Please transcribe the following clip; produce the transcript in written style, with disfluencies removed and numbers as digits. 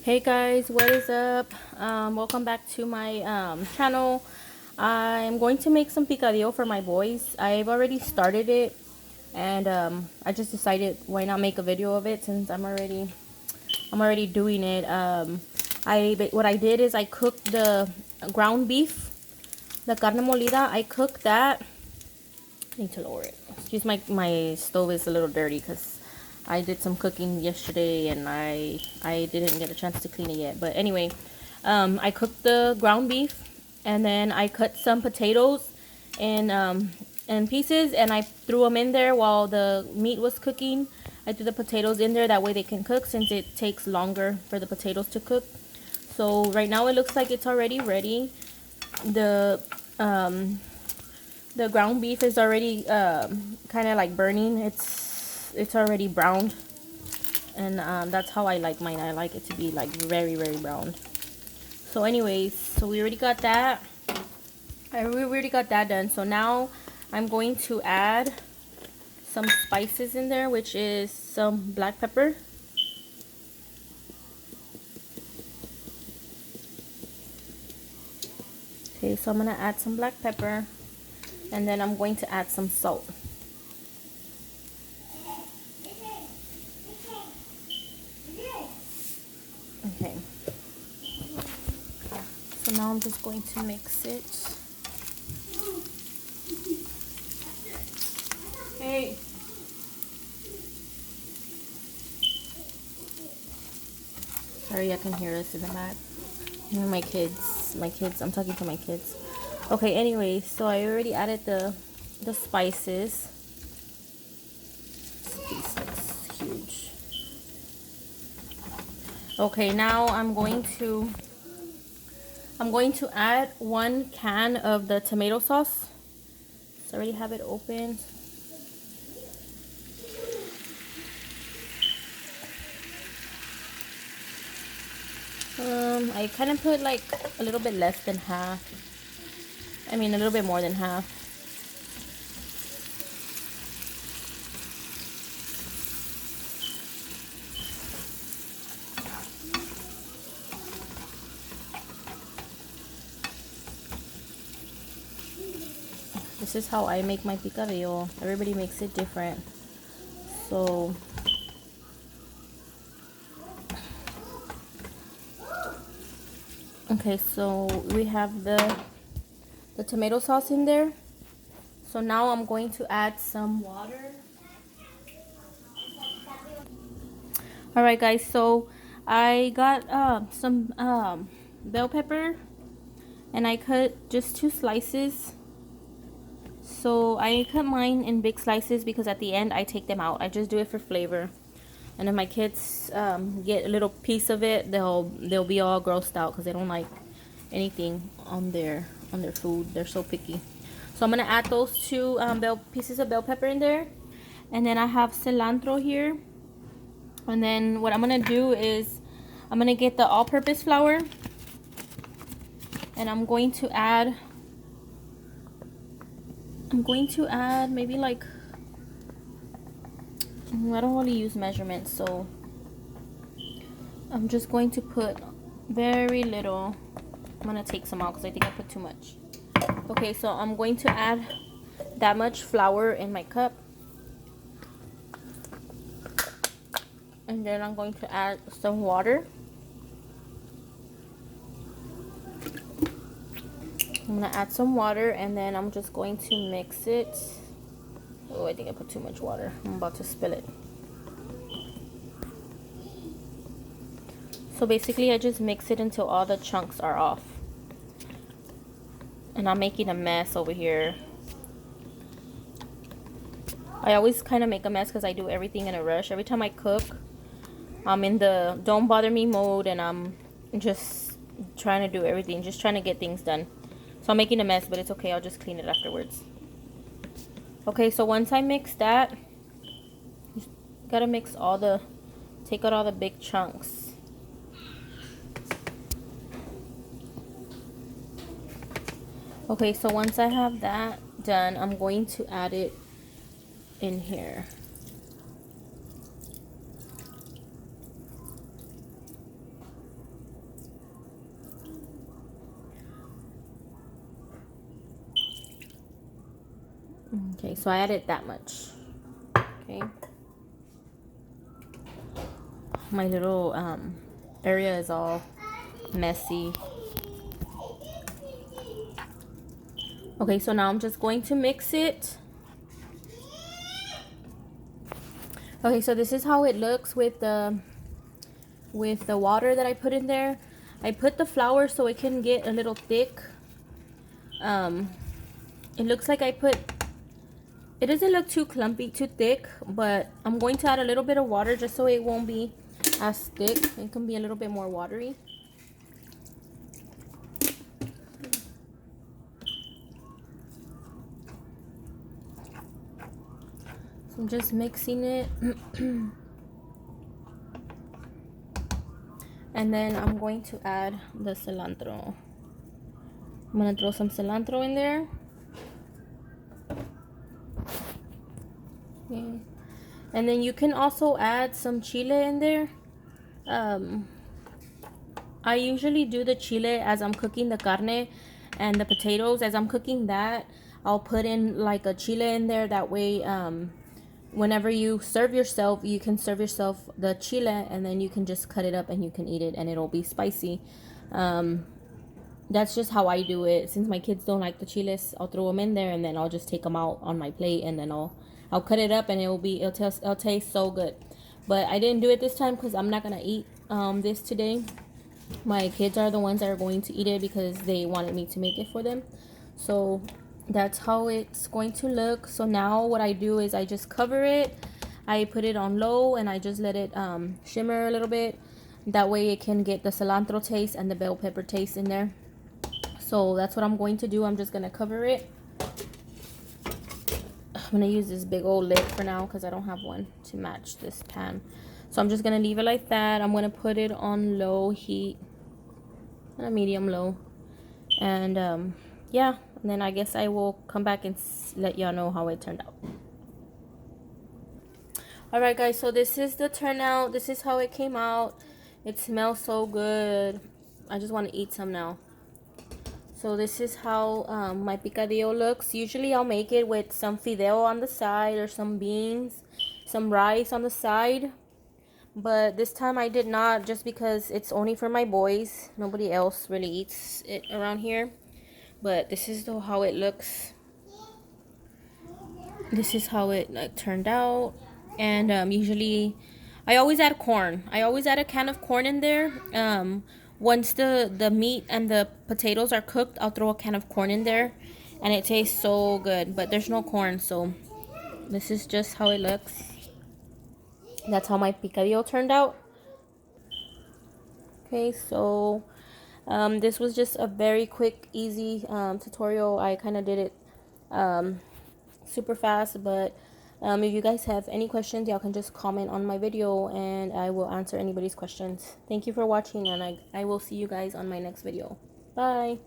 Hey guys, what is up? Welcome back to my channel. I'm going to make some picadillo for my boys. I've already started it, and I just decided why not make a video of it since I'm already doing it. What I did is I cooked the ground beef, the carne molida. I cooked that. I need to lower it. Excuse my stove is a little dirty because I did some cooking yesterday and I didn't get a chance to clean it yet. But anyway, I cooked the ground beef and then I cut some potatoes in pieces and I threw them in there while the meat was cooking. I threw the potatoes in there, that way they can cook since it takes longer for the potatoes to cook. So right now it looks like it's already ready. The um, the ground beef is already kind of like burning. It's already browned, and that's how I like mine. I like it to be like very brown. So anyways, so we already got that. We already got that done. So now I'm going to add some spices in there, which is some black pepper. Okay, so I'm gonna add some black pepper, and then I'm going to add some salt. Okay. So now I'm just going to mix it. Hey. Sorry, I can hear us in the back. My kids, I'm talking to my kids. Okay, anyway, so I already added the spices. This piece looks huge. Okay, now I'm going to add 1 can of the tomato sauce. So I already have it open. I kind of put like a little bit less than half. I mean, a little bit more than half. This is how I make my picadillo. Everybody makes it different. So okay, so we have the tomato sauce in there. So now I'm going to add some water. Alright guys, so I got some bell pepper and I cut just 2 slices. So I cut mine in big slices because at the end I take them out. I just do it for flavor. And if my kids get a little piece of it, they'll be all grossed out because they don't like anything on their food. They're so picky. So I'm gonna add those 2 pieces of bell pepper in there, and then I have cilantro here. And then what I'm gonna do is I'm gonna get the all-purpose flour, and I'm going to add maybe like, I don't really use measurements, so I'm just going to put very little. I'm gonna take some out because I think I put too much. Okay, so I'm going to add that much flour in my cup, and then I'm going to add some water. I'm gonna add some water, and then I'm just going to mix it. Oh, I think I put too much water. I'm about to spill it. So basically I just mix it until all the chunks are off. And I'm making a mess over here. I always kind of make a mess because I do everything in a rush. Every time I cook, I'm in the don't bother me mode, and I'm just trying to do everything, just trying to get things done. So I'm making a mess, but it's okay. I'll just clean it afterwards. Okay, so once I mix that, you gotta mix take out all the big chunks. Okay, so once I have that done, I'm going to add it in here. Okay, so I added that much. Okay. My little area is all messy. Okay, so now I'm just going to mix it. Okay, so this is how it looks with the water that I put in there. I put the flour so it can get a little thick. It looks like it doesn't look too clumpy, too thick, but I'm going to add a little bit of water just so it won't be as thick. It can be a little bit more watery. So I'm just mixing it. And then I'm going to add the cilantro. I'm going to throw some cilantro in there. Okay. And then you can also add some chile in there. I usually do the chile as I'm cooking the carne and the potatoes. As I'm cooking that, I'll put in like a chile in there. That way, whenever you serve yourself, you can serve yourself the chile and then you can just cut it up and you can eat it and it'll be spicy. That's just how I do it. Since my kids don't like the chiles, I'll throw them in there and then I'll just take them out on my plate and then I'll cut it up and it'll taste so good. But I didn't do it this time because I'm not gonna eat this today. My kids are the ones that are going to eat it because they wanted me to make it for them. So that's how it's going to look. So now what I do is I just cover it. I put it on low and I just let it shimmer a little bit. That way it can get the cilantro taste and the bell pepper taste in there. So that's what I'm going to do. I'm just going to cover it. I'm going to use this big old lid for now because I don't have one to match this pan. So I'm just going to leave it like that. I'm going to put it on low heat, medium low. And yeah, and then I guess I will come back and let y'all know how it turned out. Alright guys, so this is the turnout. This is how it came out. It smells so good. I just want to eat some now. So this is how my picadillo looks. Usually I'll make it with some fideo on the side or some beans, some rice on the side. But this time I did not, just because it's only for my boys. Nobody else really eats it around here. But this is how it looks. This is how it turned out. And usually I always add corn. I always add a can of corn in there. Once the meat and the potatoes are cooked, I'll throw a can of corn in there. And it tastes so good. But there's no corn, so this is just how it looks. That's how my picadillo turned out. Okay, so this was just a very quick, easy tutorial. I kind of did it super fast, but if you guys have any questions, y'all can just comment on my video and I will answer anybody's questions. Thank you for watching, and I will see you guys on my next video. Bye.